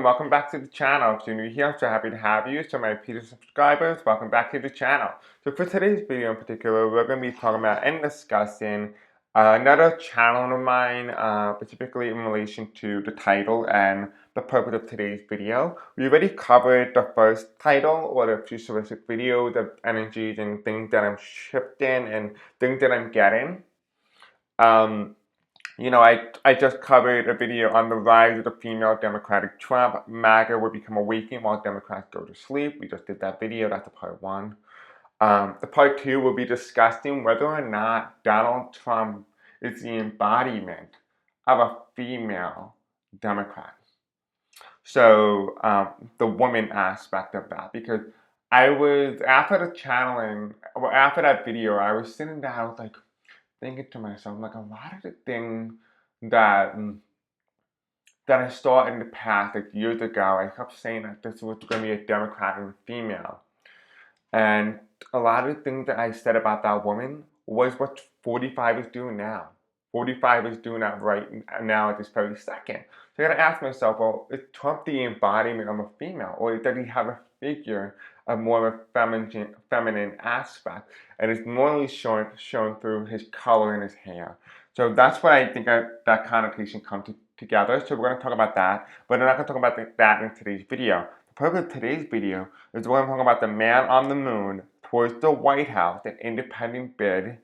welcome back to the channel. If you're new here, I'm so happy to have you. So my repeated subscribers, welcome back to the channel. So for today's video in particular, we're going to be talking about and discussing another channel of mine, specifically in relation to the title and the purpose of today's video. We already covered the first title or the futuristic video, the energies and things that I'm shifting and things that I'm getting. I just covered a video on the rise of the female Democratic Trump. MAGA will become awakened while Democrats go to sleep. We just did that video. That's the part one. The part two will be discussing whether or not Donald Trump is the embodiment of a female Democrat. So the woman aspect of that, because I was, after the channeling, well, after that video, I was sitting down, I was like, thinking to myself, like a lot of the things that I saw in the past, like years ago, I kept saying that this was going to be a Democrat and a female. And a lot of the things that I said about that woman was what 45 is doing now. 45 is doing that right now at this very second. So I gotta ask myself, well, is Trump the embodiment of a female? Or does he have a figure of more of a feminine aspect? And it's normally shown through his color and his hair. So that's what I think that connotation comes together. So we're gonna talk about that, but we're not gonna talk about that in today's video. The purpose of today's video is we're gonna talk about the man on the moon towards the White House, an independent bid.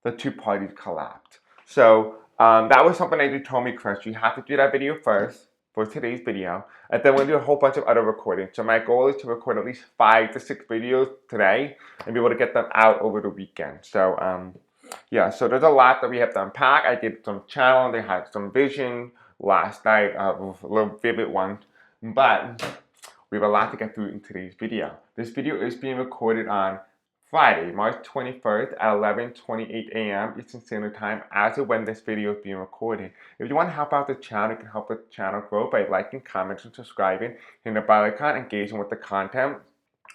The two parties collapsed. So that was something that you told me, Chris. You have to do that video first for today's video, and then we'll do a whole bunch of other recordings. So my goal is to record at least 5 to 6 videos today and be able to get them out over the weekend. So yeah, so there's a lot that we have to unpack. I did some channeling, I had some vision last night, a little vivid one, but we have a lot to get through in today's video. This video is being recorded on Friday, March 21st at 11:28 a.m. Eastern Standard Time, as of when this video is being recorded. If you want to help out the channel, you can help the channel grow by liking, commenting, subscribing, hitting the bell icon, engaging with the content,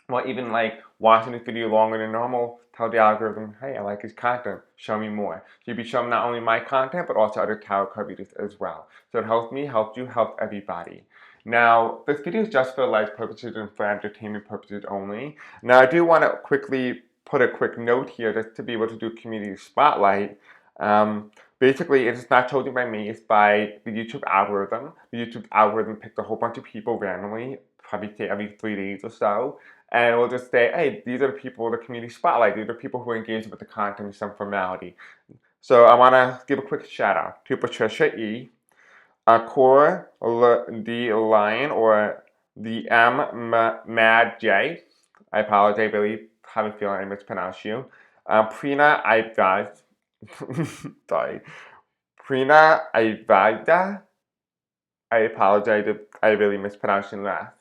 or even like watching this video longer than normal. Tell the algorithm, hey, I like his content, show me more. So you'll be showing not only my content, but also other tarot card videos as well. So it helps me, helps you, helps everybody. Now, this video is just for life purposes and for entertainment purposes only. Now, I do want to quickly put a quick note here just to be able to do community spotlight. Basically, it's not chosen by me, it's by the YouTube algorithm. The YouTube algorithm picks a whole bunch of people randomly, probably say every 3 days or so, and we'll just say, hey, these are the people, the community spotlight, these are people who engage with the content in some formality. So I want to give a quick shout out to Patricia E., Cora D. Lion, or the Mad J. I apologize, I really have a feeling I mispronounced you. Prina Ivaz. Sorry. Prina Ivada. I apologize if I really mispronounced your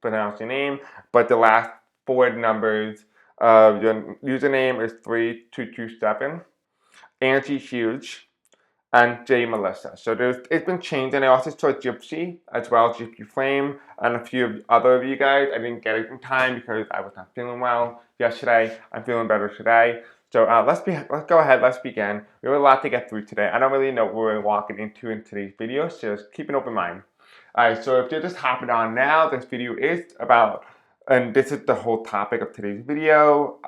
your name, but the last 4 numbers of your username is 3227. Angie Huge. And J Melissa. So it's been changed, and I also saw Gypsy as well, Gypsy Flame, and a few other of you guys. I didn't get it in time because I was not feeling well yesterday. I'm feeling better today. So let's go ahead, let's begin. We have a lot to get through today. I don't really know what we're walking into in today's video, so just keep an open mind. Alright, so if you're just hopping on now, this video is about, and this is the whole topic of today's video,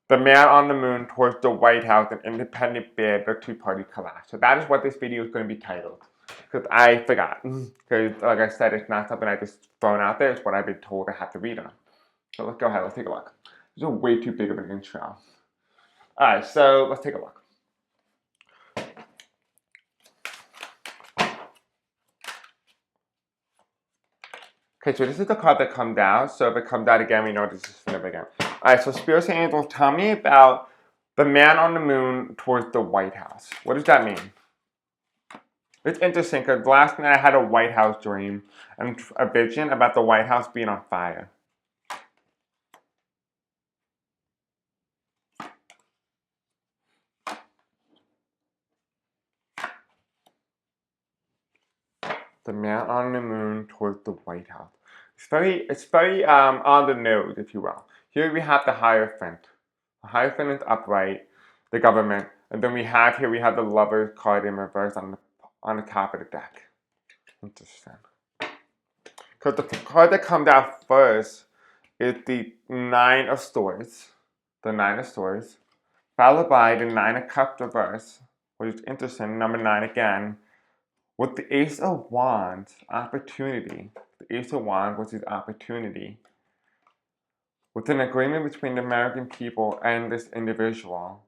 the man on the moon towards the White House, an independent bid, the two-party collapse. So that is what this video is going to be titled. Because I forgot. Because like I said, it's not something I just thrown out there. It's what I've been told I have to read on. So let's go ahead. Let's take a look. This is way too big of an intro. Alright, so let's take a look. Okay, so this is the card that comes out. So if it comes out again, we know this is going to begin. Alright, so Spirits and Angels, tell me about the man on the moon towards the White House. What does that mean? It's interesting because last night I had a White House dream and a vision about the White House being on fire. The man on the moon towards the White House. It's very on the nose, if you will. Here we have the Hierophant. The Hierophant is upright, the government, and then we have the Lover's card in reverse on the top of the deck. Interesting. Because the card that comes out first is the Nine of Swords. The Nine of Swords. Followed by the Nine of Cups reverse, which is interesting, number 9 again, with the Ace of Wands, opportunity. The Ace of Wands, which is opportunity. With an agreement between the American people and this individual.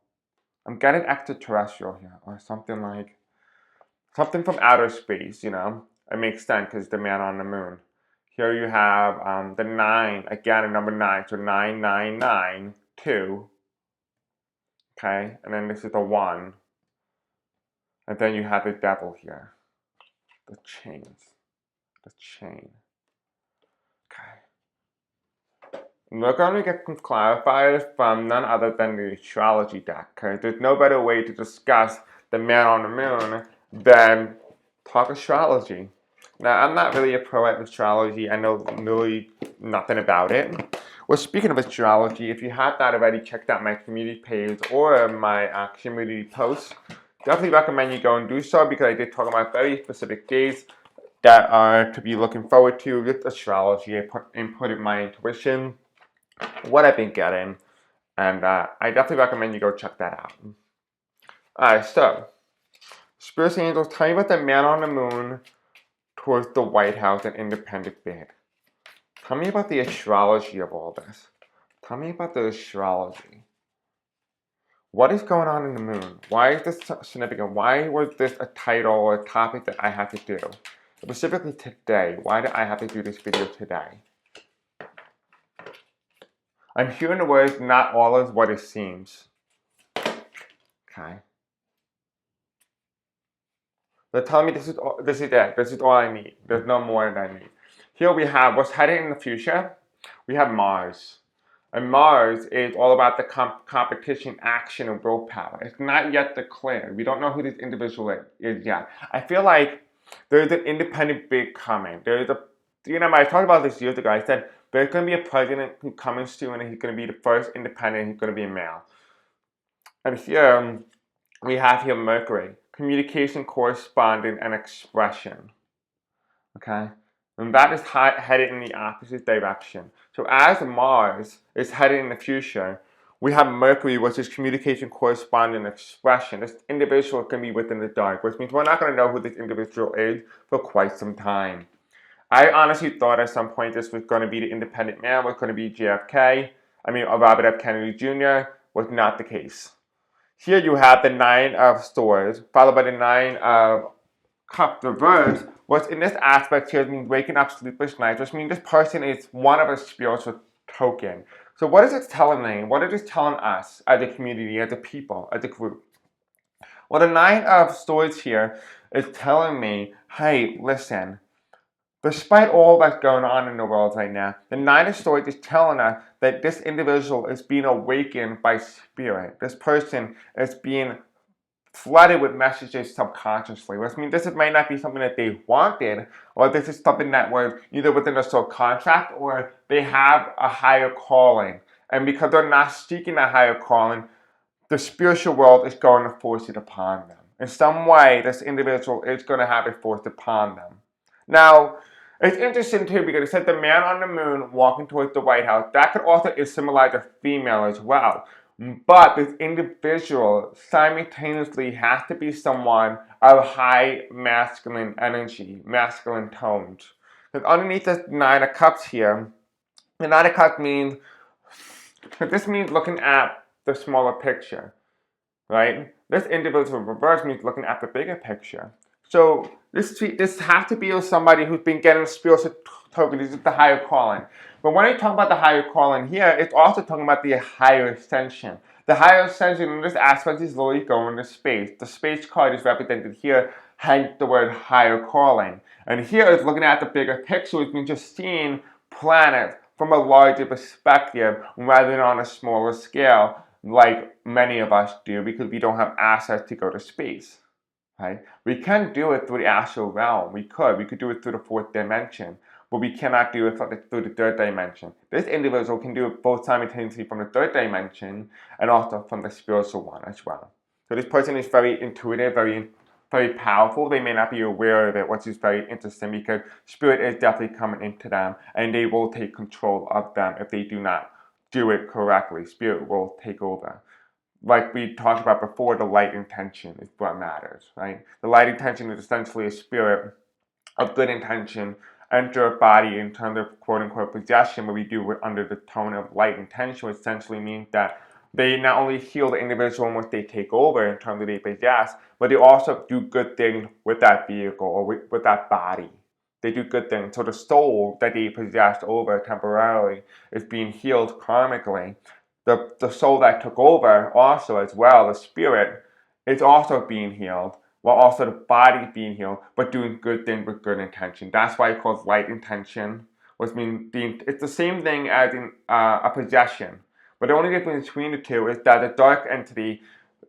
I'm getting extraterrestrial here, or something like, something from outer space, you know? It makes sense because the man on the moon. Here you have the 9, again, a number 9, so 9992. Okay, and then this is the 1. And then you have the devil here. The chains. The chain. Okay. We're going to get some clarifiers from none other than the astrology deck. Okay? There's no better way to discuss the man on the moon than talk astrology. Now, I'm not really a pro at astrology. I know really nothing about it. Well, speaking of astrology, if you have not already checked out my community page or my community posts, definitely recommend you go and do so because I did talk about very specific days that are to be looking forward to with astrology. I inputted my intuition, what I've been getting, and I definitely recommend you go check that out. Alright, so, Spirit Angels, tell me about the man on the moon towards the White House and independent bid. Tell me about the astrology of all this. Tell me about the astrology. What is going on in the moon? Why is this significant? Why was this a title or a topic that I had to do? Specifically today, why did I have to do this video today? I'm hearing the words, not all is what it seems. Okay. They're telling me this is it. This is all I need. There's no more than I need. Here we have what's heading in the future. We have Mars. And Mars is all about the competition, action, and willpower. It's not yet declared. We don't know who this individual is yet. I feel like there's an independent bid coming. There's a, I talked about this years ago. I said there's going to be a president who's coming soon, and he's going to be the first independent. He's going to be a male. And here we have here Mercury, communication, correspondence, and expression. Okay. And that is headed in the opposite direction. So as Mars is headed in the future, we have Mercury, which is communication, correspondence, expression. This individual can be within the dark, which means we're not going to know who this individual is for quite some time. I honestly thought at some point this was going to be the independent man, was going to be JFK. Robert F. Kennedy Jr. was not the case. Here you have the 9 of Swords, followed by the 9 of Cups reversed. What's in this aspect here means waking up sleepless nights, which means this person is one of a spiritual token. So what is it telling me? What is it telling us as a community, as a people, as a group? Well, the 9 of Swords here is telling me, hey, listen, despite all that's going on in the world right now, the 9 of Swords is telling us that this individual is being awakened by spirit. This person is being flooded with messages subconsciously, which means this might not be something that they wanted, or this is something that was either within a soul contract or they have a higher calling. And because they're not seeking a higher calling, the spiritual world is going to force it upon them. In some way, this individual is going to have it forced upon them. Now, it's interesting too because it said the man on the moon walking towards the White House. That could also symbolize a female as well. But this individual simultaneously has to be someone of high masculine energy, masculine tones. Because underneath the 9 of Cups here, the 9 of Cups means, this means looking at the smaller picture, right? This individual reverse means looking at the bigger picture. So this has to be somebody who's been getting spiritual token. This is the higher calling. But when I talk about the higher calling here, it's also talking about the higher ascension. The higher ascension in this aspect is literally going to space. The space card is represented here, hence the word higher calling. And here it's looking at the bigger picture, which means just seeing planets from a larger perspective rather than on a smaller scale, like many of us do, because we don't have access to go to space. Right? We can do it through the astral realm. We could do it through the 4th dimension, but we cannot do it through the 3rd dimension. This individual can do it both simultaneously from the 3rd dimension and also from the spiritual one as well. So this person is very intuitive, very very powerful. They may not be aware of it, which is very interesting because spirit is definitely coming into them and they will take control of them if they do not do it correctly. Spirit will take over. Like we talked about before, the light intention is what matters, right? The light intention is essentially a spirit of good intention enter a body in terms of quote unquote possession, but we do it under the tone of light intention, which essentially means that they not only heal the individual in which they take over in terms of they possess, but they also do good things with that vehicle or with that body. They do good things. So the soul that they possessed over temporarily is being healed karmically. The soul that took over also as well, the spirit, is also being healed while also the body being healed, but doing good things with good intention. That's why it calls light intention, which means it's the same thing as in a possession. But the only difference between the two is that the dark entity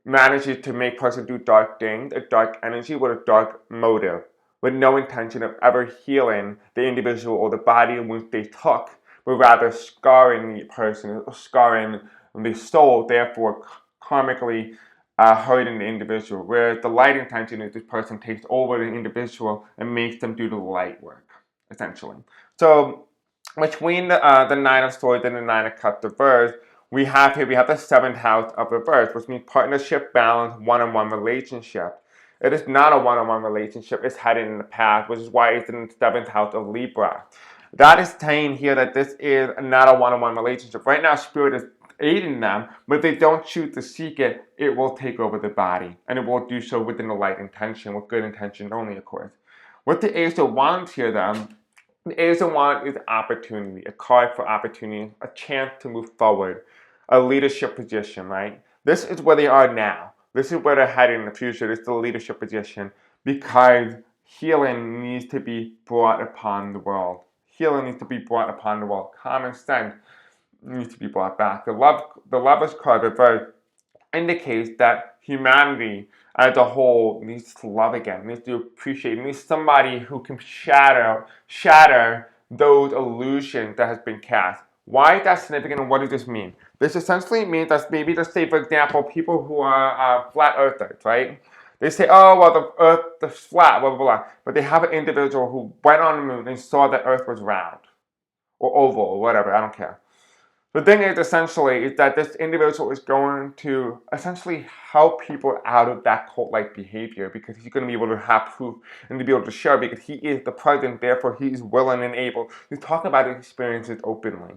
manages to make person do dark things, a dark energy with a dark motive, with no intention of ever healing the individual or the body in which they took, but rather scarring the person, scarring the soul, therefore karmically hurting the individual, whereas the light intention is this person takes over the individual and makes them do the light work, essentially. So between the Nine of Swords and the Nine of Cups reversed, we have the seventh house of reverse, which means partnership, balance, one-on-one relationship. It is not a one-on-one relationship, it's headed in the past, which is why it's in the seventh house of Libra. That is saying here that this is not a one-on-one relationship. Right now, Spirit is aiding them, but if they don't choose to seek it, it will take over the body. And it will do so within the light intention, with good intention only, of course. With the Ace of Wands here, then, the Ace of Wands is opportunity, a card for opportunity, a chance to move forward, a leadership position, right? This is where they are now. This is where they're heading in the future. This is the leadership position because healing needs to be brought upon the world. Healing needs to be brought upon the world. Common sense needs to be brought back. The Lover's card reverse indicates that humanity as a whole needs to love again, needs to appreciate, needs somebody who can shatter those illusions that has been cast. Why is that significant and what does this mean? This essentially means that maybe, let's say, for example, people who are flat earthers, right? They say, oh, well, the earth is flat, blah, blah, blah. But they have an individual who went on the moon and saw that earth was round or oval or whatever, I don't care. The thing is, essentially, is that this individual is going to essentially help people out of that cult-like behavior because he's going to be able to have proof and to be able to share because he is the president, therefore he is willing and able to talk about his experiences openly.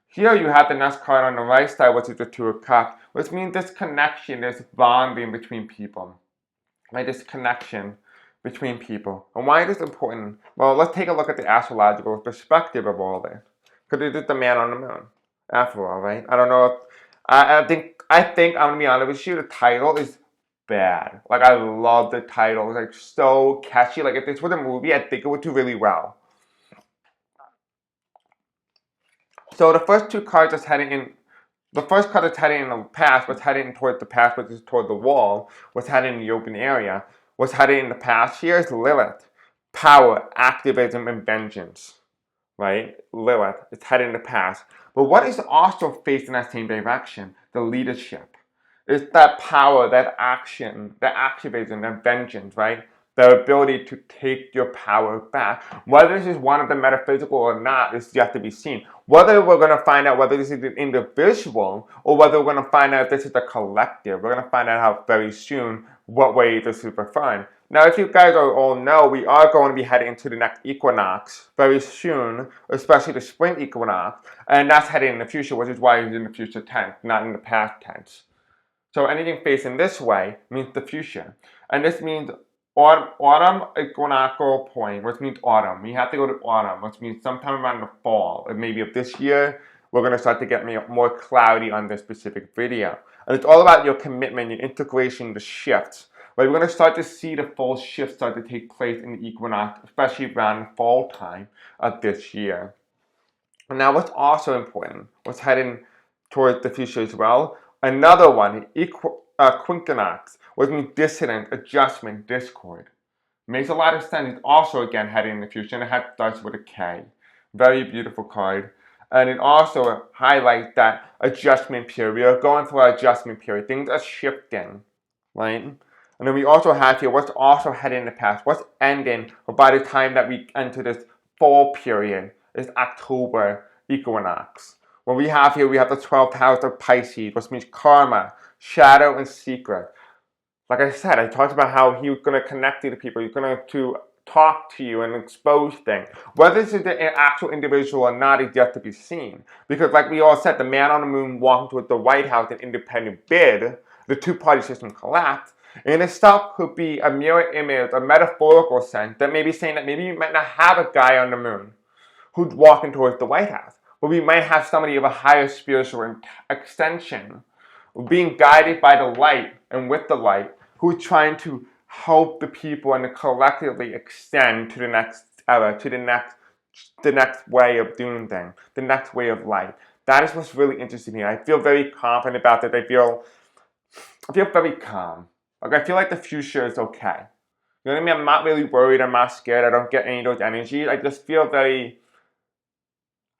Here you have the next card on the right side, which is the Two of Cups, which means this connection, this bonding between people. Right, this connection between people. And why is this important? Well, let's take a look at the astrological perspective of all this. Because it is the man on the moon, after all, right? I don't know if I think I'm gonna be honest with you, the title is bad. Like I love the title. It's like so catchy. Like if this was a movie, I think it would do really well. So the first two cards is heading in. The first card that's heading in the past was heading towards the past, which is toward the wall, was heading in the open area. What's heading in the past here is Lilith. Power, activism, and vengeance. Right? Lilith. It's heading in the past. But what is also facing that same direction? The leadership. It's that power, that action, that activism, that vengeance, right? The ability to take your power back. Whether this is one of the metaphysical or not is yet to be seen. Whether we're going to find out whether this is an individual or whether we're going to find out if this is a collective. We're going to find out how very soon what way this is referring. Now, if you guys all know, we are going to be heading into the next equinox very soon, especially the spring equinox, and that's heading in the future, which is why it's in the future tense, not in the past tense. So anything facing this way means the future. And this means autumn equinoctial point, which means autumn. We have to go to autumn, which means sometime around the fall, or maybe of this year, we're going to start to get more cloudy on this specific video. And it's all about your commitment, your integration, the shifts. Right? We're going to start to see the full shift start to take place in the equinox, especially around fall time of this year. And now what's also important, what's heading towards the future as well, another one, quinquinox, which means dissonance, adjustment, discord. Makes a lot of sense. It's also, again, heading in the future, and it starts with a K. Very beautiful card. And it also highlights that adjustment period. We are going through our adjustment period. Things are shifting, right? And then we also have here what's also heading in the past, what's ending, or by the time that we enter this fall period, this October equinox. What we have here, we have the 12th house of Pisces, which means karma, shadow, and secret. Like I said, I talked about how he was going to connect you to people, he's going to talk to you and expose things. Whether this is an actual individual or not is yet to be seen. Because like we all said, the man on the moon walked towards the White House in independent bid, the two-party system collapsed, and itself could be a mirror image, a metaphorical sense that may be saying that maybe you might not have a guy on the moon who's walking towards the White House, but we might have somebody of a higher spiritual extension, being guided by the light and with the light, who's trying to help the people and to collectively extend to the next era, to the next way of doing things, the next way of life. That is what's really interesting here. I feel very confident about that. I feel very calm. Like I feel like the future is okay. You know what I mean? I'm not really worried. I'm not scared. I don't get any of those energies. I just feel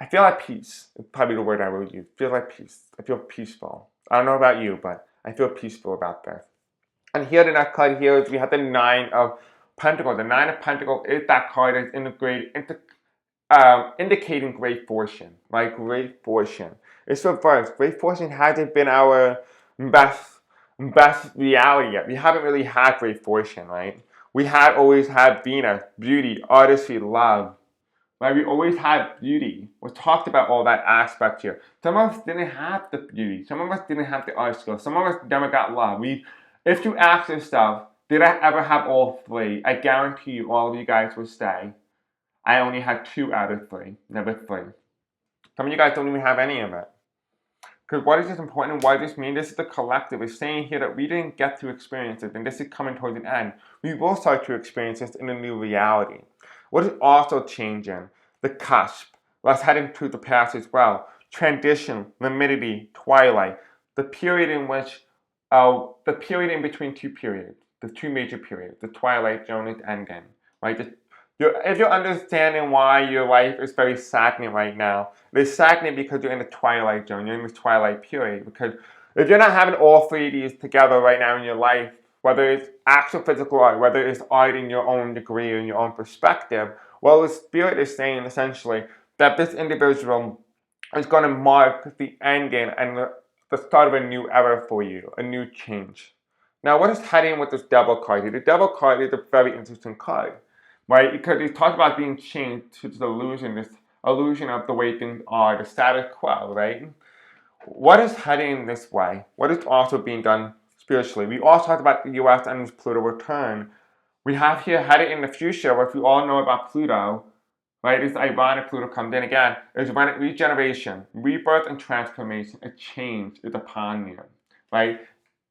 I feel at peace. It's probably the word I would use. Feel like peace. I feel peaceful. I don't know about you, but I feel peaceful about this. And here the next card here is we have the Nine of Pentacles. The Nine of Pentacles is that card that's indicating great fortune, right? Great fortune. It's reversed. Great fortune hasn't been our best reality yet. We haven't really had great fortune, right? We have always had Venus, beauty, artistry, love. Right? We always had beauty. We talked about all that aspect here. Some of us didn't have the beauty. Some of us didn't have the art skills. Some of us never got love. If you ask yourself, did I ever have all three? I guarantee you all of you guys will say, I only had 2 out of 3, never 3. Some of you guys don't even have any of it. Because what is this important and what does this mean? This is the collective. It's saying here that we didn't get to experience it, and this is coming towards an end. We will start to experience this in a new reality. What is also changing? The cusp. Let's head into the past as well. Transition, limidity, twilight. The period in which, the period in between 2 periods, the 2 major periods, the twilight zone is ending, right? If you're understanding why your life is very stagnant right now, it's stagnant because you're in the twilight zone, you're in the twilight period. Because if you're not having all 3 of these together right now in your life, whether it's actual physical art, whether it's art in your own degree or in your own perspective, well, the spirit is saying essentially that this individual is going to mark the ending and the start of a new era for you, a new change. Now, what is heading with this devil card here? The devil card is a very interesting card, right? Because he talks about being changed to this illusion of the way things are, the status quo, right? What is heading this way? What is also being done spiritually? We also talked about the US and its Pluto return. We have here headed in the future, what we all know about Pluto, right? It's ironic Pluto comes in again. It's regeneration, rebirth, and transformation. A change is upon you, right?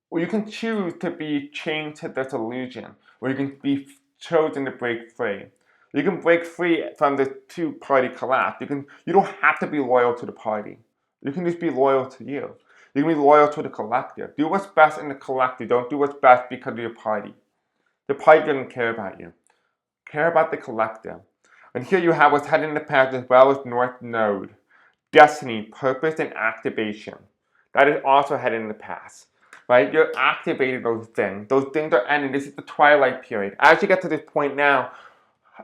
Well, you can choose to be chained to this illusion, or you can be chosen to break free. You can break free from the 2-party collapse. You don't have to be loyal to the party. You can just be loyal to you. You can be loyal to the collective. Do what's best in the collective. Don't do what's best because of your party. The party doesn't care about you. Care about the collective. And here you have what's heading in the past as well as North Node. Destiny, purpose, and activation. That is also heading in the past. Right? You're activating those things. Those things are ending. This is the twilight period. As you get to this point now,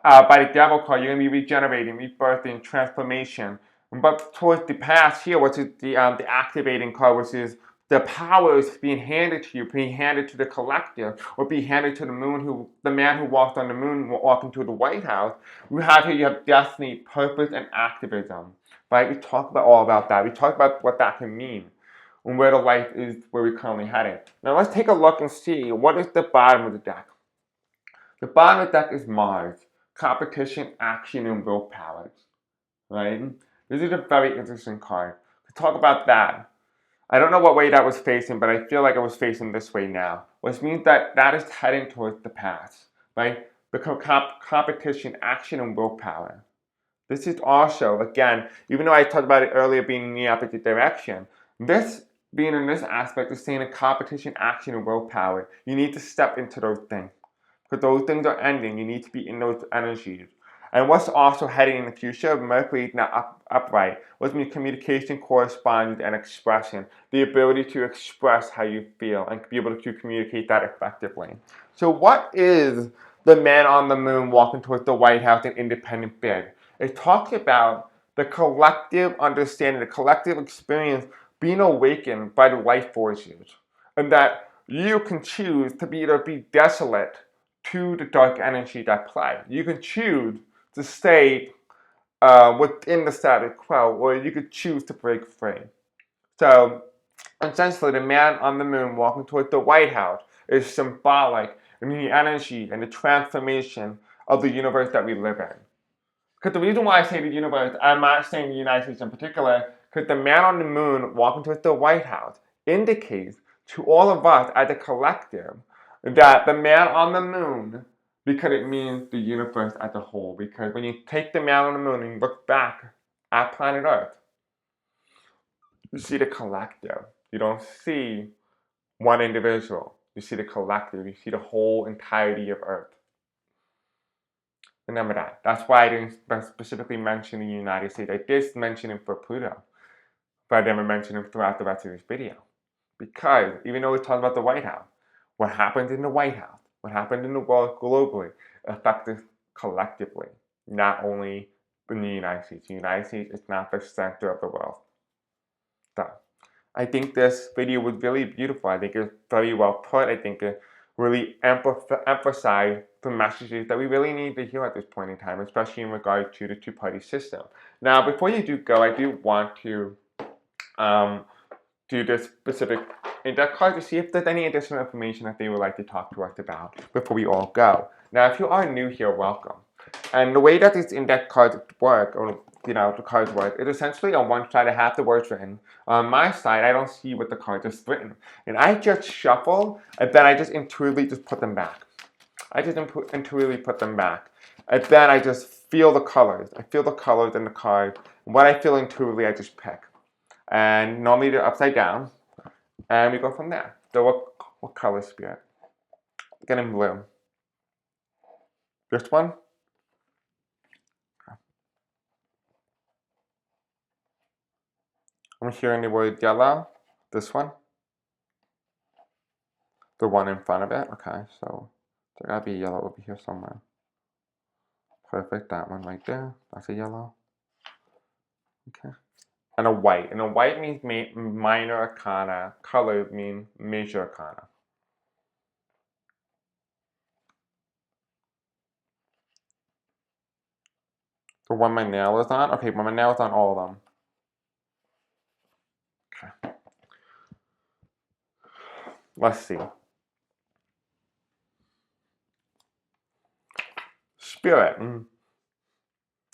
by the devil card, you're going to be regenerating, rebirthing, transformation. But towards the past here, which is the activating card, which is the powers being handed to you, being handed to the collective, or being handed to the man who walked on the moon, walking to the White House. You have destiny, purpose, and activism. Right? We talked about all about that. We talked about what that can mean and where the life is, where we're currently headed. Now let's take a look and see what is the bottom of the deck. The bottom of the deck is Mars, competition, action, and willpower. Right? This is a very interesting card. To talk about that, I don't know what way that was facing, but I feel like it was facing this way now, which means that that is heading towards the past, right? Become competition, action, and willpower. This is also, again, even though I talked about it earlier being in the opposite direction, this being in this aspect is saying a competition, action, and willpower. You need to step into those things. Because those things are ending. You need to be in those energies. And what's also heading in the future, Mercury is now upright, which means communication, correspondence, and expression. The ability to express how you feel and be able to communicate that effectively. So what is the man on the moon walking towards the White House in independent bid? It talks about the collective understanding, the collective experience being awakened by the life forces. And that you can choose to either be desolate to the dark energy that play. You can choose to stay within the status quo, or you could choose to break free. So, essentially, the man on the moon walking towards the White House is symbolic in the energy and the transformation of the universe that we live in. Because the reason why I say the universe, I'm not saying the United States in particular, because the man on the moon walking towards the White House indicates to all of us as a collective that the man on the moon, because it means the universe as a whole. Because when you take the man on the moon and you look back at planet Earth, you see the collective. You don't see one individual. You see the collective. You see the whole entirety of Earth. Remember that. That's why I didn't specifically mention the United States. I did mention him for Pluto, but I never mentioned him throughout the rest of this video. Because even though we're talking about the White House, what happened in the White House, what happened in the world globally, affects us collectively, not only in the United States. The United States is not the center of the world. So, I think this video was really beautiful. I think it's very well put. I think it really emphasized the messages that we really need to hear at this point in time, especially in regard to the two-party system. Now, before you do go, I do want to do this specific index card to see if there's any additional information that they would like to talk to us about before we all go. Now, if you are new here, welcome. And the way that these index cards work, or the cards work, is essentially on one side I have the words written. On my side, I don't see what the cards is written. And I just shuffle, and then I just intuitively just put them back. I just intuitively put them back. And then I just feel the colors. I feel the colors in the card. And what I feel intuitively, I just pick. And normally they're upside down. And we go from there. So what color, Spirit? Get in blue. This one? I'm hearing the word yellow. This one? The one in front of it? Okay, so there gotta be yellow over here somewhere. Perfect, that one right there. That's a yellow. Okay. And a white. And a white means minor arcana. Color means major arcana. So when my nail is on? Okay, when my nail is on all of them. Okay. Let's see. Spirit.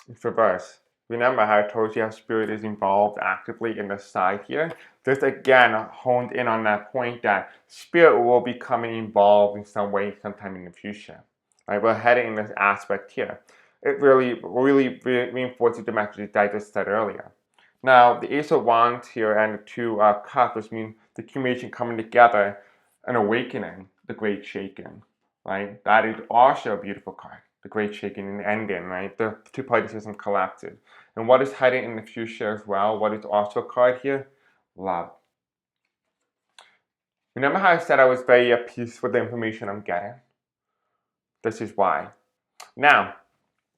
It's reverse. Remember how I told you how spirit is involved actively in the side here? This again honed in on that point that spirit will be coming involved in some way sometime in the future. Right, we're heading in this aspect here. It really reinforces the message that I just said earlier. Now, the Ace of Wands here and the two cups mean the accumulation coming together and awakening, the Great Shaking. Right? That is also a beautiful card. The Great Shaking and ending, right? The two-party system collapses. And what is hiding in the future as well? What is also a card here? Love. Remember how I said I was very at peace with the information I'm getting? This is why. Now,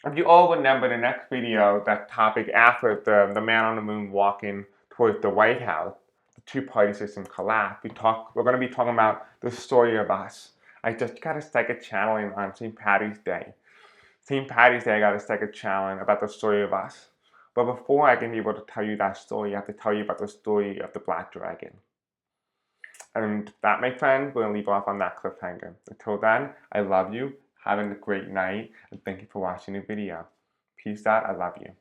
if you all remember the next video, that topic after the man on the moon walking towards the White House, the two-party system collapse, we're going to be talking about the story of us. I just got a second channeling on St. Patty's Day. St. Patty's Day, I got a second challenge about the story of us. But before I can be able to tell you that story, I have to tell you about the story of the Black Dragon. And that, my friend, we're going to leave off on that cliffhanger. Until then, I love you, having a great night, and thank you for watching the video. Peace out, I love you.